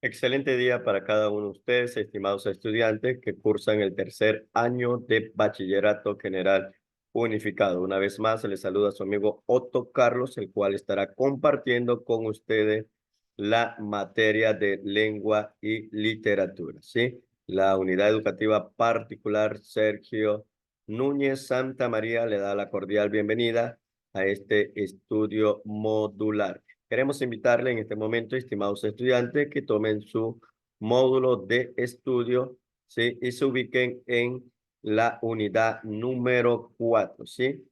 Excelente día para cada uno de ustedes, estimados estudiantes que cursan el tercer año de Bachillerato General Unificado. Una vez más, les saluda su amigo Otto Carlos, el cual estará compartiendo con ustedes la materia de lengua y literatura, ¿sí? La unidad educativa particular Sergio Núñez Santa María le da la cordial bienvenida a este estudio modular. Queremos invitarle en este momento, estimados estudiantes, que tomen su módulo de estudio, ¿sí? Y se ubiquen en la unidad número 4, ¿sí?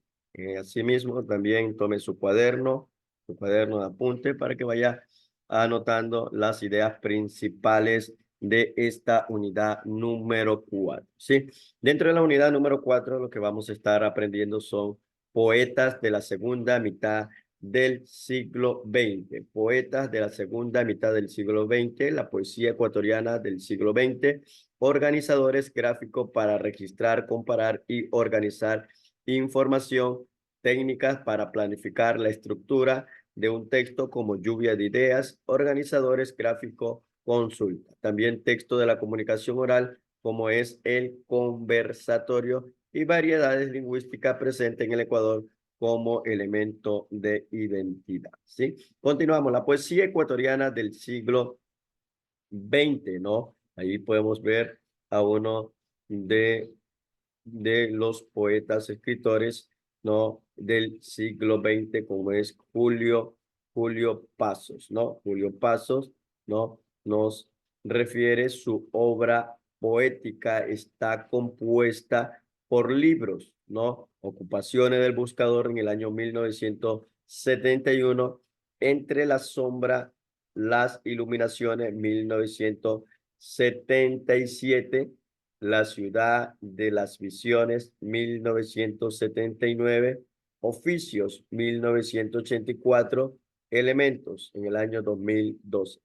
Asimismo, también tomen su cuaderno de apunte para que vaya anotando las ideas principales de esta unidad número 4, ¿sí? Dentro de la unidad número 4, lo que vamos a estar aprendiendo son poetas de la segunda mitad del siglo XX, poetas de la segunda mitad del siglo XX, la poesía ecuatoriana del siglo XX, organizadores gráficos para registrar, comparar y organizar información, técnicas para planificar la estructura de un texto como lluvia de ideas, organizadores gráficos, consulta. También texto de la comunicación oral, como es el conversatorio y variedades lingüísticas presentes en el Ecuador como elemento de identidad, ¿sí? Continuamos, la poesía ecuatoriana del siglo XX, ¿no? Ahí podemos ver a uno de los poetas, escritores, ¿no? Del siglo XX, como es Julio Pasos, ¿no? Julio Pasos, ¿no? Nos refiere su obra poética, está compuesta por libros, ¿no? Ocupaciones del Buscador en el año 1971, Entre la sombra, las iluminaciones, 1977, La ciudad de las visiones, 1979, Oficios, 1984, Elementos, en el año 2012.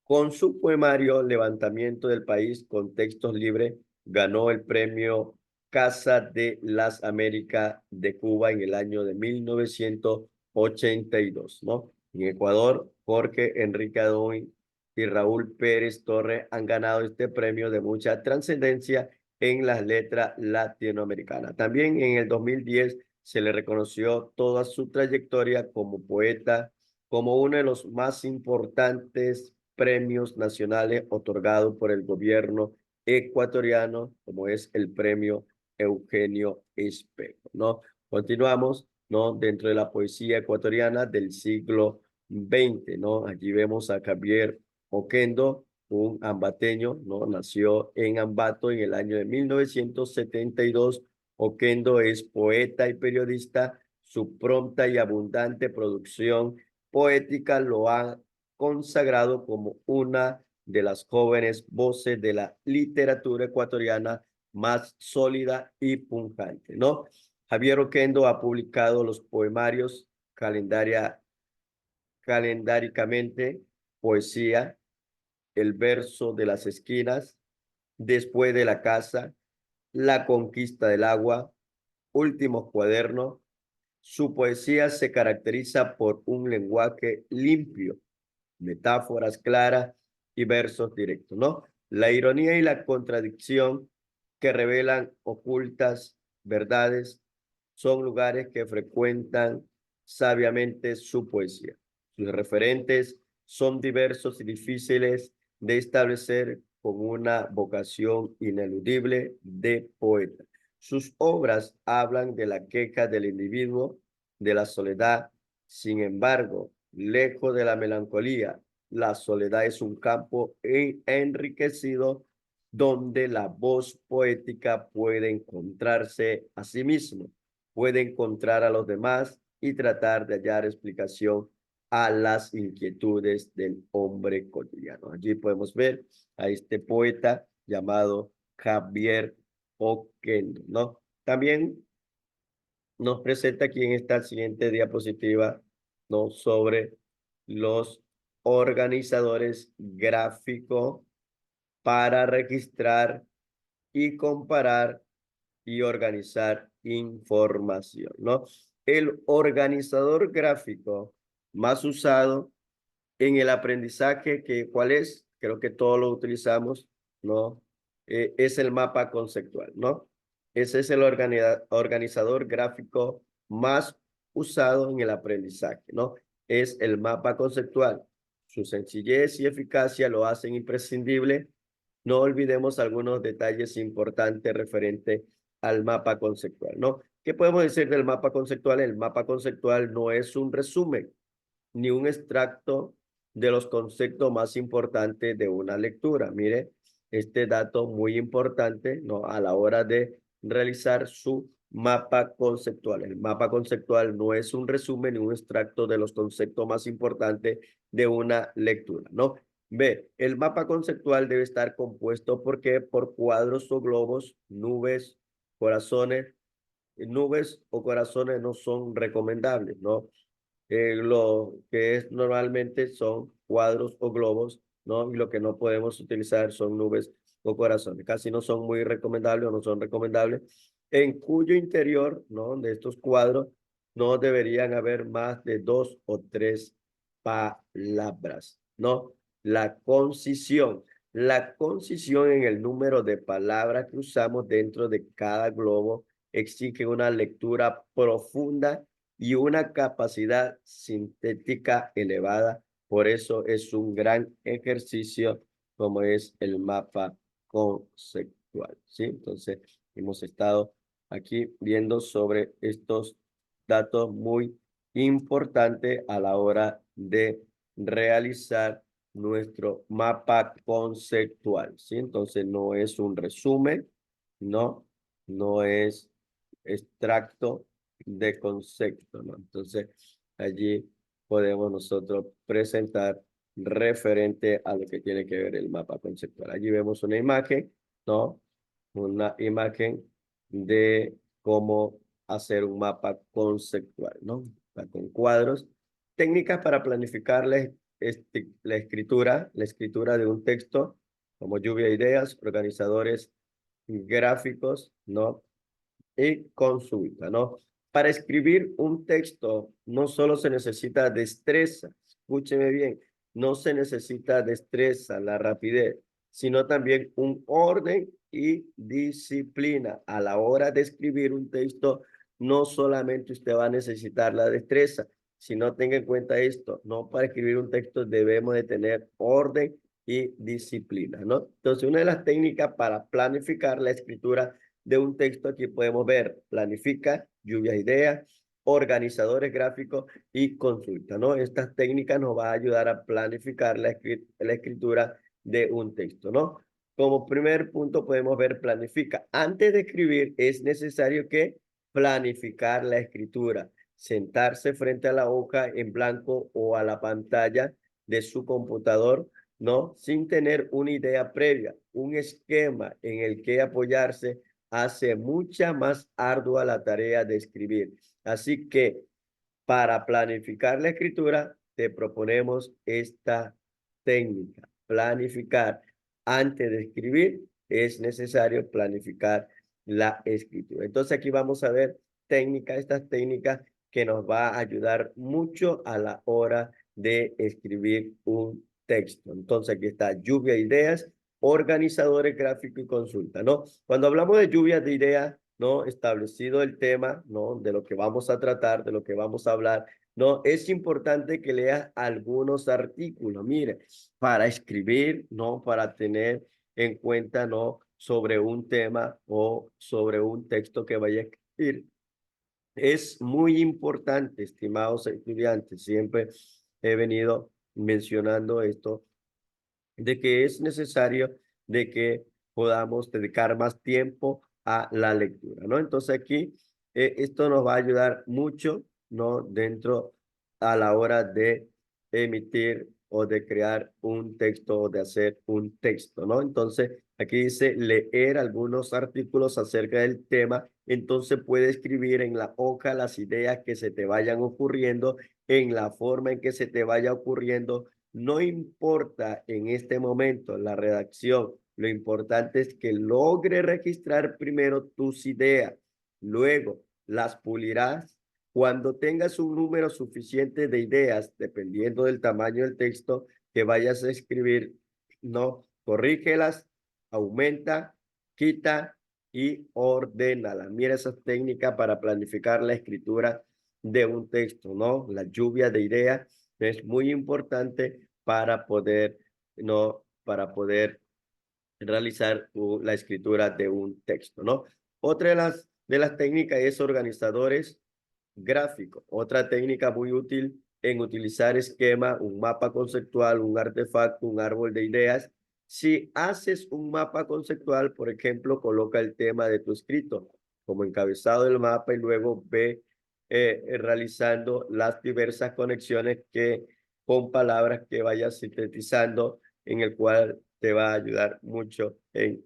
Con su poemario Levantamiento del País con Textos Libres, ganó el premio Casa de las Américas de Cuba en el año de 1982, ¿no? En Ecuador, Jorge Enrique Adoy y Raúl Pérez Torres han ganado este premio de mucha trascendencia en las letras latinoamericanas. También en el 2010 se le reconoció toda su trayectoria como poeta, como uno de los más importantes premios nacionales otorgados por el gobierno ecuatoriano, como es el premio Eugenio Espejo, ¿no? Continuamos, ¿no? Dentro de la poesía ecuatoriana del siglo XX, ¿no? Allí vemos a Javier Oquendo, un ambateño, ¿no? Nació en Ambato en el año de 1972. Oquendo es poeta y periodista. Su pronta y abundante producción poética lo ha consagrado como una de las jóvenes voces de la literatura ecuatoriana más sólida y pujante, ¿no? Javier Oquendo ha publicado los poemarios calendáricamente, poesía, El verso de las esquinas, Después de la casa, La conquista del agua, Últimos cuadernos. Su poesía se caracteriza por un lenguaje limpio, metáforas claras y versos directos, ¿no? La ironía y la contradicción que revelan ocultas verdades son lugares que frecuentan sabiamente su poesía. Sus referentes son diversos y difíciles de establecer con una vocación ineludible de poeta. Sus obras hablan de la queja del individuo, de la soledad. Sin embargo, lejos de la melancolía, la soledad es un campo enriquecido donde la voz poética puede encontrarse a sí mismo, puede encontrar a los demás y tratar de hallar explicación a las inquietudes del hombre cotidiano. Allí podemos ver a este poeta llamado Javier Oquendo, ¿no? También nos presenta aquí en esta siguiente diapositiva, ¿no? Sobre los organizadores gráficos para registrar y comparar y organizar información, ¿no? El organizador gráfico más usado en el aprendizaje, ¿cuál es? creo que todos lo utilizamos, ¿no? Es el mapa conceptual, ¿no? Ese es el organizador gráfico más usado en el aprendizaje, ¿no? Es el mapa conceptual. Su sencillez y eficacia lo hacen imprescindible. No olvidemos algunos detalles importantes referentes al mapa conceptual, ¿no? ¿Qué podemos decir del mapa conceptual? El mapa conceptual no es un resumen ni un extracto de los conceptos más importantes de una lectura. Mire, este dato muy importante, ¿no? A la hora de realizar su mapa conceptual. El mapa conceptual no es un resumen ni un extracto de los conceptos más importantes de una lectura, ¿no? B, el mapa conceptual debe estar compuesto ¿por qué? Por cuadros o globos, nubes, corazones. Nubes o corazones no son recomendables, ¿no? Lo que es normalmente son cuadros o globos, ¿no? Y lo que no podemos utilizar son nubes o corazones. Casi no son muy recomendables o no son recomendables, en cuyo interior, ¿no? De estos cuadros no deberían haber más de 2 o 3 palabras, ¿no? La concisión. La concisión en el número de palabras que usamos dentro de cada globo exige una lectura profunda y una capacidad sintética elevada. Por eso es un gran ejercicio como es el mapa conceptual, ¿sí? Entonces, hemos estado aquí viendo sobre estos datos muy importantes a la hora de realizar nuestro mapa conceptual, ¿sí? Entonces, no es un resumen, no es extracto de concepto, ¿no? Entonces, allí podemos nosotros presentar referente a lo que tiene que ver el mapa conceptual. Allí vemos una imagen, ¿no? Una imagen de cómo hacer un mapa conceptual, ¿no? Con cuadros. Técnicas para planificar la escritura de un texto, como lluvia de ideas, organizadores gráficos, ¿no? Y consulta, ¿no? Para escribir un texto no solo se necesita destreza, escúcheme bien, no se necesita destreza, la rapidez, sino también un orden y disciplina. A la hora de escribir un texto, no solamente usted va a necesitar la destreza, sino tenga en cuenta esto, no para escribir un texto debemos de tener orden y disciplina, ¿no? Entonces, una de las técnicas para planificar la escritura de un texto, aquí podemos ver planifica, lluvia de ideas, organizadores gráficos y consulta, ¿no? Estas técnicas nos van a ayudar a planificar la escritura de un texto, ¿no? Como primer punto podemos ver planifica. Antes de escribir es necesario que planificar la escritura, sentarse frente a la hoja en blanco o a la pantalla de su computador, ¿no? Sin tener una idea previa, un esquema en el que apoyarse hace mucha más ardua la tarea de escribir. Así que para planificar la escritura, te proponemos esta técnica. Planificar. Antes de escribir, es necesario planificar la escritura. Entonces aquí vamos a ver estas técnicas que nos va a ayudar mucho a la hora de escribir un texto. Entonces aquí está lluvia de ideas, organizadores gráficos y consulta, ¿no? Cuando hablamos de lluvia de ideas, ¿no? Establecido el tema, ¿no? De lo que vamos a tratar, de lo que vamos a hablar, ¿no? Es importante que leas algunos artículos, mire, para escribir, ¿no? Para tener en cuenta, ¿no? Sobre un tema o sobre un texto que vaya a escribir. Es muy importante, estimados estudiantes, siempre he venido mencionando esto, de que es necesario de que podamos dedicar más tiempo a la lectura, ¿no? Entonces aquí esto nos va a ayudar mucho, ¿no? Dentro a la hora de emitir o de crear un texto o de hacer un texto, ¿no? Entonces aquí dice leer algunos artículos acerca del tema, entonces puedes escribir en la hoja las ideas que se te vayan ocurriendo en la forma en que se te vaya ocurriendo. No importa en este momento la redacción, lo importante es que logre registrar primero tus ideas, luego las pulirás. Cuando tengas un número suficiente de ideas, dependiendo del tamaño del texto que vayas a escribir, ¿no? Corrígelas, aumenta, quita y ordénala. Mira esas técnicas para planificar la escritura de un texto, ¿no? La lluvia de ideas es muy importante para poder, ¿no? Para poder realizar la escritura de un texto, ¿no? Otra de las técnicas es organizadores gráficos. Otra técnica muy útil en utilizar esquema, un mapa conceptual, un artefacto, un árbol de ideas. Si haces un mapa conceptual, por ejemplo, coloca el tema de tu escrito como encabezado del mapa y luego ve realizando las diversas conexiones que con palabras que vayas sintetizando, en el cual te va a ayudar mucho en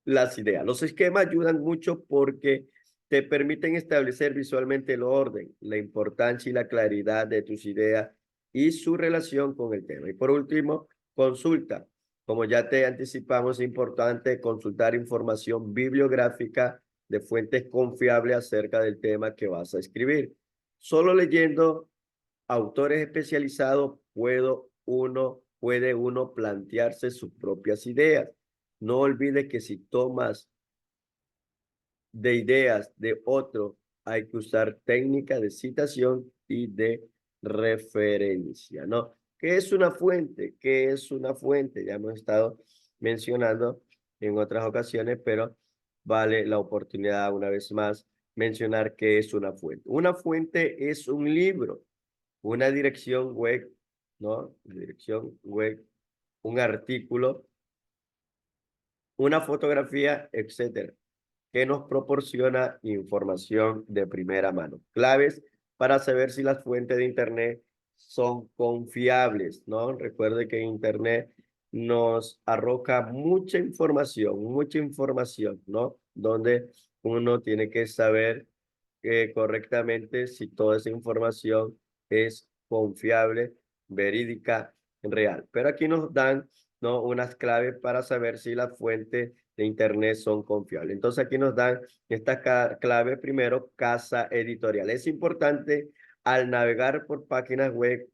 las ideas. Los esquemas ayudan mucho porque te permiten establecer visualmente el orden, la importancia y la claridad de tus ideas y su relación con el tema. Y por último, consulta. Como ya te anticipamos, es importante consultar información bibliográfica de fuentes confiables acerca del tema que vas a escribir. Solo leyendo autores especializados puede uno plantearse sus propias ideas. No olvides que si tomas de ideas de otro, hay que usar técnica de citación y de referencia, ¿no? ¿Qué es una fuente? ¿Qué es una fuente? Ya hemos estado mencionando en otras ocasiones, pero vale la oportunidad una vez más mencionar qué es una fuente. Una fuente es un libro, una dirección web, ¿no? Dirección web, un artículo, una fotografía, etcétera, que nos proporciona información de primera mano. Claves para saber si las fuentes de Internet son confiables, ¿no? Recuerde que Internet nos arroja mucha información, ¿no? Donde uno tiene que saber correctamente si toda esa información es confiable, verídica, real. Pero aquí nos dan, ¿no?, unas claves para saber si las fuentes de Internet son confiables. Entonces aquí nos dan esta clave primero, casa editorial. Es importante al navegar por páginas web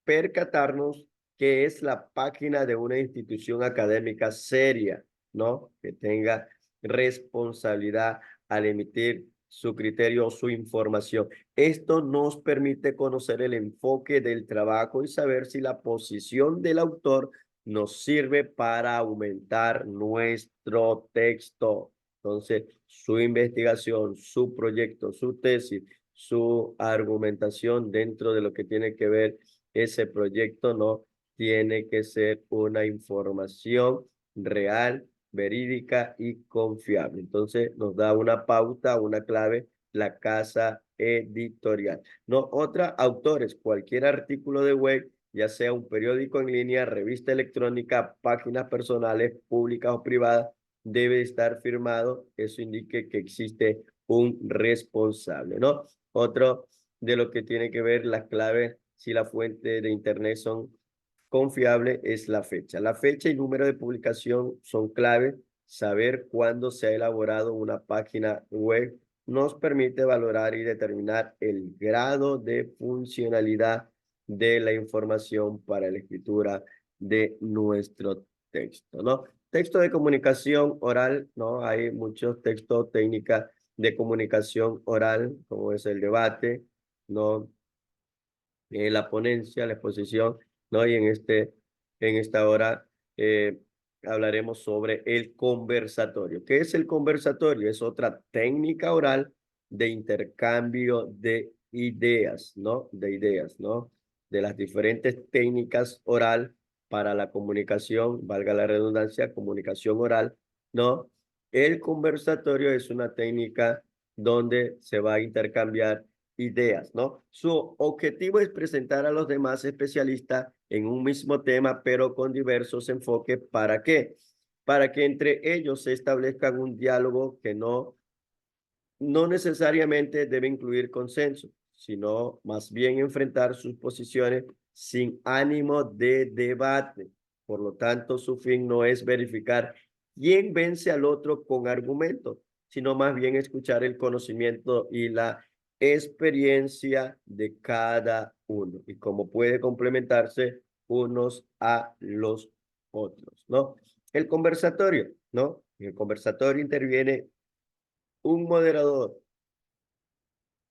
percatarnos que es la página de una institución académica seria, ¿no? Que tenga responsabilidad al emitir su criterio o su información. Esto nos permite conocer el enfoque del trabajo y saber si la posición del autor nos sirve para aumentar nuestro texto. Entonces, su investigación, su proyecto, su tesis, su argumentación dentro de lo que tiene que ver ese proyecto, no tiene que ser una información real, verídica y confiable. Entonces nos da una pauta, una clave, la casa editorial. No, otra, autores, cualquier artículo de web, ya sea un periódico en línea, revista electrónica, páginas personales, públicas o privadas, debe estar firmado. Eso indique que existe un responsable, ¿no? Otro de lo que tiene que ver las claves, si la fuente de Internet son confiables, es la fecha. La fecha y número de publicación son clave. Saber cuándo se ha elaborado una página web nos permite valorar y determinar el grado de funcionalidad de la información para la escritura de nuestro texto, ¿no? Texto de comunicación oral, ¿no? Hay muchos textos, técnicas de comunicación oral, como es el debate, ¿no? La ponencia, la exposición, ¿no? Y en esta hora hablaremos sobre el conversatorio. ¿Qué es el conversatorio? Es otra técnica oral de intercambio de ideas, ¿no? De ideas, ¿no? De las diferentes técnicas oral para la comunicación, valga la redundancia, comunicación oral, ¿no? El conversatorio es una técnica donde se va a intercambiar ideas, ¿no? Su objetivo es presentar a los demás especialistas en un mismo tema, pero con diversos enfoques. ¿Para qué? Para que entre ellos se establezcan un diálogo que no necesariamente debe incluir consenso, sino más bien enfrentar sus posiciones sin ánimo de debate. Por lo tanto, su fin no es verificar quién vence al otro con argumentos, sino más bien escuchar el conocimiento y la experiencia de cada uno y cómo puede complementarse unos a los otros, ¿no? El conversatorio, ¿no? En el conversatorio interviene un moderador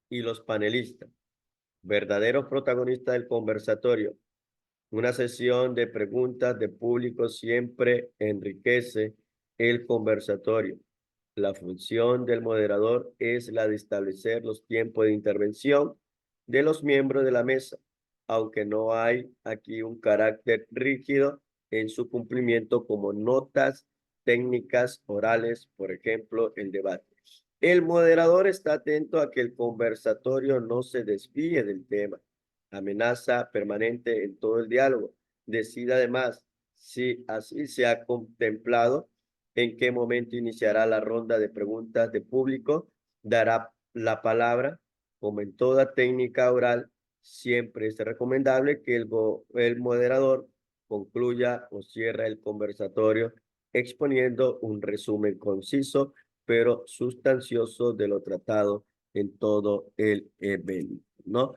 y los panelistas, verdaderos protagonistas del conversatorio. Una sesión de preguntas de público siempre enriquece el conversatorio. La función del moderador es la de establecer los tiempos de intervención de los miembros de la mesa, aunque no hay aquí un carácter rígido en su cumplimiento como notas técnicas orales, por ejemplo, el debate. El moderador está atento a que el conversatorio no se desvíe del tema. Amenaza permanente en todo el diálogo. Decide además si así se ha contemplado en qué momento iniciará la ronda de preguntas de público, dará la palabra, como en toda técnica oral, siempre es recomendable que el moderador concluya o cierre el conversatorio exponiendo un resumen conciso pero sustancioso de lo tratado en todo el evento, ¿no?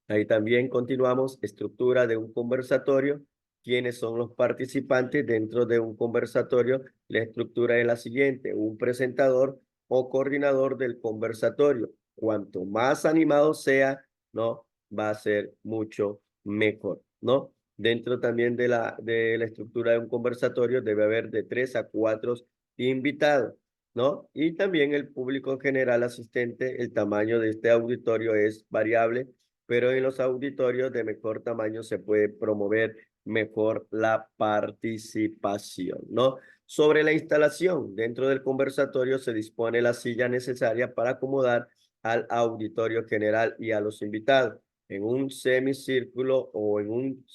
Ahí también continuamos, estructura de un conversatorio. ¿Quiénes son los participantes dentro de un conversatorio? La estructura es la siguiente, un presentador o coordinador del conversatorio. Cuanto más animado sea, ¿no? Va a ser mucho mejor, ¿no? Dentro también de la estructura de un conversatorio debe haber de 3 a 4 invitados, ¿no? Y también el público en general asistente, el tamaño de este auditorio es variable, pero en los auditorios de mejor tamaño se puede promover mejor la participación, ¿no? Sobre la instalación, dentro del conversatorio se dispone la silla necesaria para acomodar al auditorio general y a los invitados en un semicírculo o en un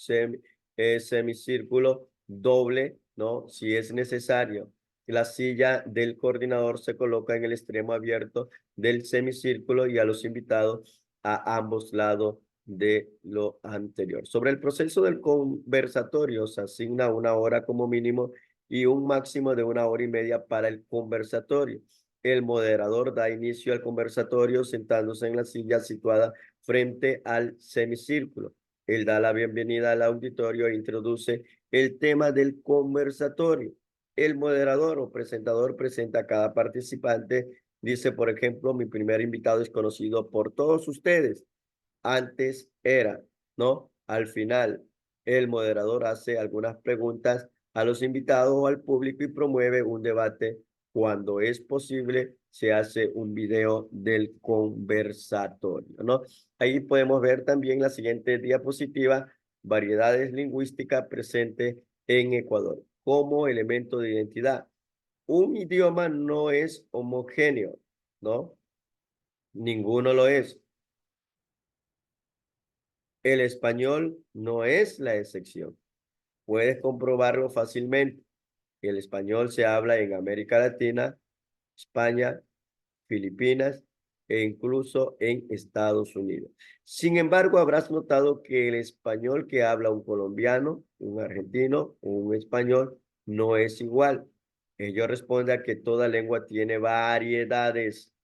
semicírculo doble, ¿no? Si es necesario. La silla del coordinador se coloca en el extremo abierto del semicírculo y a los invitados a ambos lados de lo anterior. Sobre el proceso del conversatorio se asigna una hora como mínimo y un máximo de 1 hora y media para el conversatorio. El moderador da inicio al conversatorio sentándose en la silla situada frente al semicírculo. Él da la bienvenida al auditorio e introduce el tema del conversatorio. El moderador o presentador presenta a cada participante. Dice, por ejemplo, mi primer invitado es conocido por todos ustedes. Antes era, ¿no? Al final, el moderador hace algunas preguntas a los invitados o al público y promueve un debate. Cuando es posible, se hace un video del conversatorio, ¿no? Ahí podemos ver también la siguiente diapositiva, variedades lingüísticas presentes en Ecuador como elemento de identidad. Un idioma no es homogéneo, ¿no? Ninguno lo es. El español no es la excepción. Puedes comprobarlo fácilmente. El español se habla en América Latina, España, Filipinas e incluso en Estados Unidos. Sin embargo, habrás notado que el español que habla un colombiano, un argentino o un español no es igual. Ello responde a que toda lengua tiene variedades,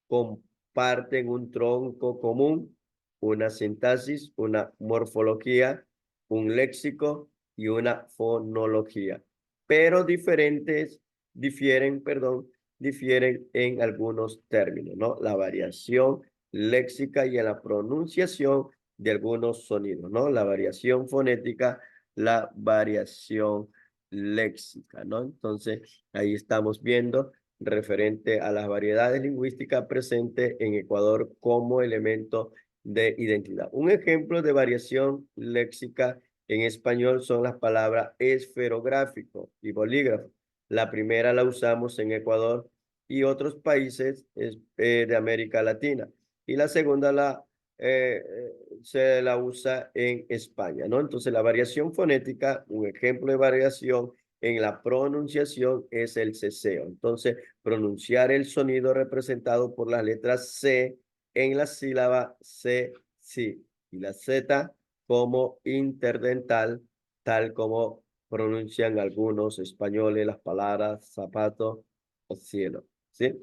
comparten un tronco común, una sintaxis, una morfología, un léxico y una fonología, pero difieren en algunos términos, ¿no? La variación léxica y en la pronunciación de algunos sonidos, ¿no? La variación fonética, la variación léxica, ¿no? Entonces, ahí estamos viendo referente a las variedades lingüísticas presentes en Ecuador como elemento de identidad. Un ejemplo de variación léxica en español son las palabras esferográfico y bolígrafo. La primera la usamos en Ecuador y otros países de América Latina. Y la segunda se la usa en España, ¿no? Entonces, la variación fonética, un ejemplo de variación en la pronunciación es el ceseo. Entonces, pronunciar el sonido representado por las letras C en la sílaba C, sí, y la Z como interdental, tal como pronuncian algunos españoles las palabras zapato o cielo, ¿sí?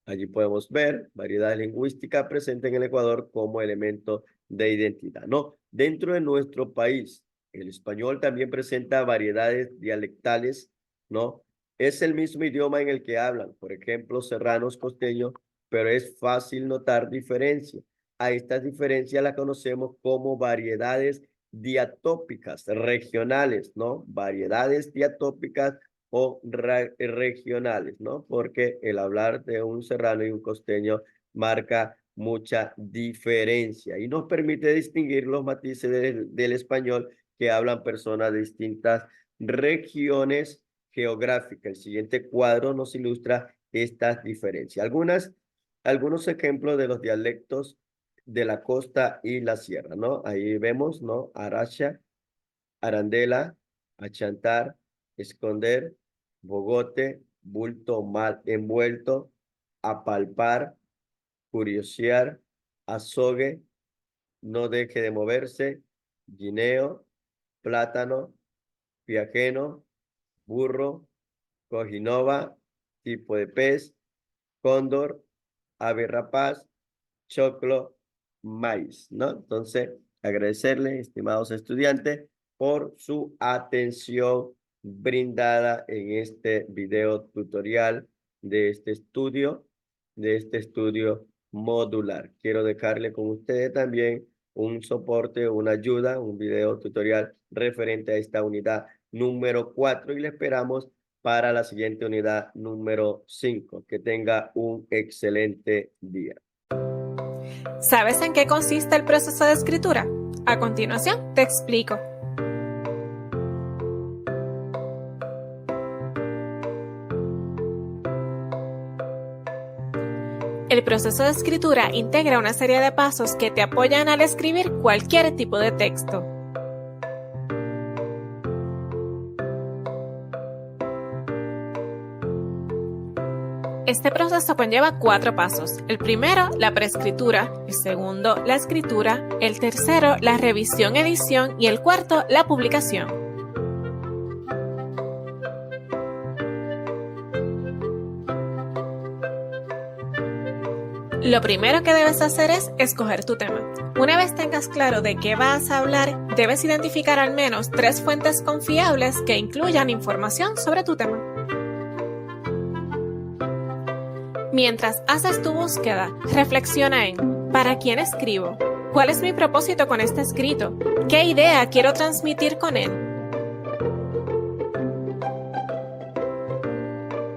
Allí podemos ver variedad lingüística presente en el Ecuador como elemento de identidad, ¿no? Dentro de nuestro país, El español también presenta variedades dialectales, ¿no? Es el mismo idioma en el que hablan, por ejemplo, serranos, costeños, pero es fácil notar diferencias. A estas diferencias las conocemos como variedades diatópicas regionales, ¿no? Variedades diatópicas o regionales, ¿no? Porque el hablar de un serrano y un costeño marca mucha diferencia y nos permite distinguir los matices del español que hablan personas de distintas regiones geográficas. El siguiente cuadro nos ilustra estas diferencias. Algunos ejemplos de los dialectos de la costa y la sierra, ¿no? Ahí vemos, ¿no? Aracha, arandela, achantar, esconder, bogote, bulto mal envuelto, apalpar, curiosear, azogue, no deje de moverse, guineo, plátano, viajeno, burro, cojinova, tipo de pez, cóndor, ave rapaz, choclo, maíz, ¿no? Entonces, agradecerles, estimados estudiantes, por su atención brindada en este video tutorial de este estudio modular. Quiero dejarle con ustedes también un soporte, una ayuda, un video tutorial referente a esta unidad número 4 y le esperamos para la siguiente unidad número 5. Que tenga un excelente día. ¿Sabes en qué consiste el proceso de escritura? A continuación, te explico. El proceso de escritura integra una serie de pasos que te apoyan al escribir cualquier tipo de texto. Este proceso conlleva 4 pasos. El primero, la preescritura. El segundo, la escritura. El tercero, la revisión, edición. Y el cuarto, la publicación. Lo primero que debes hacer es escoger tu tema. Una vez tengas claro de qué vas a hablar, debes identificar al menos 3 fuentes confiables que incluyan información sobre tu tema. Mientras haces tu búsqueda, reflexiona en ¿para quién escribo? ¿Cuál es mi propósito con este escrito? ¿Qué idea quiero transmitir con él?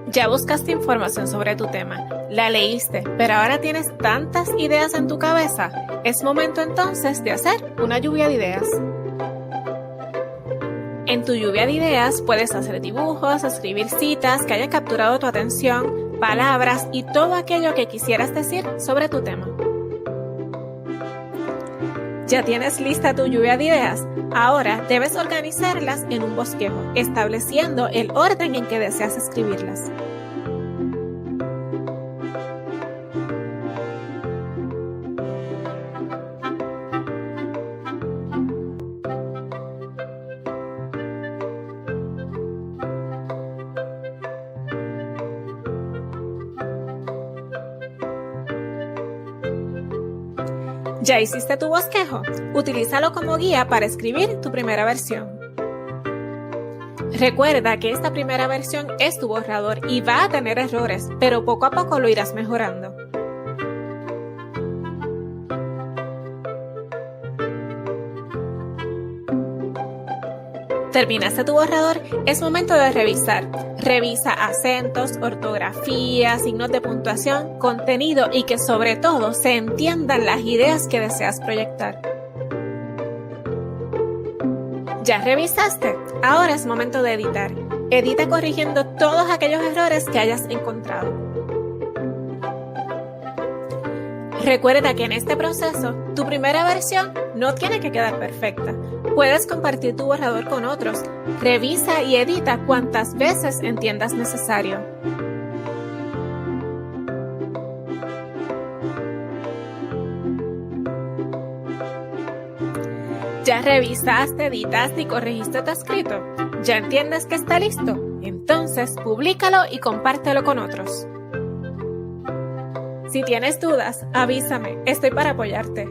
Ya buscaste información sobre tu tema, la leíste, pero ahora tienes tantas ideas en tu cabeza. Es momento entonces de hacer una lluvia de ideas. En tu lluvia de ideas puedes hacer dibujos, escribir citas que hayan capturado tu atención, palabras y todo aquello que quisieras decir sobre tu tema. ¿Ya tienes lista tu lluvia de ideas? Ahora debes organizarlas en un bosquejo, estableciendo el orden en que deseas escribirlas. ¿Ya hiciste tu bosquejo? Utilízalo como guía para escribir tu primera versión. Recuerda que esta primera versión es tu borrador y va a tener errores, pero poco a poco lo irás mejorando. ¿Terminaste tu borrador? Es momento de revisar. Revisa acentos, ortografía, signos de puntuación, contenido y que sobre todo se entiendan las ideas que deseas proyectar. ¿Ya revisaste? Ahora es momento de editar. Edita corrigiendo todos aquellos errores que hayas encontrado. Recuerda que en este proceso, tu primera versión no tiene que quedar perfecta. Puedes compartir tu borrador con otros. Revisa y edita cuantas veces entiendas necesario. ¿Ya revisaste, editaste y corregiste tu escrito? ¿Ya entiendes que está listo? Entonces, públicalo y compártelo con otros. Si tienes dudas, avísame. Estoy para apoyarte.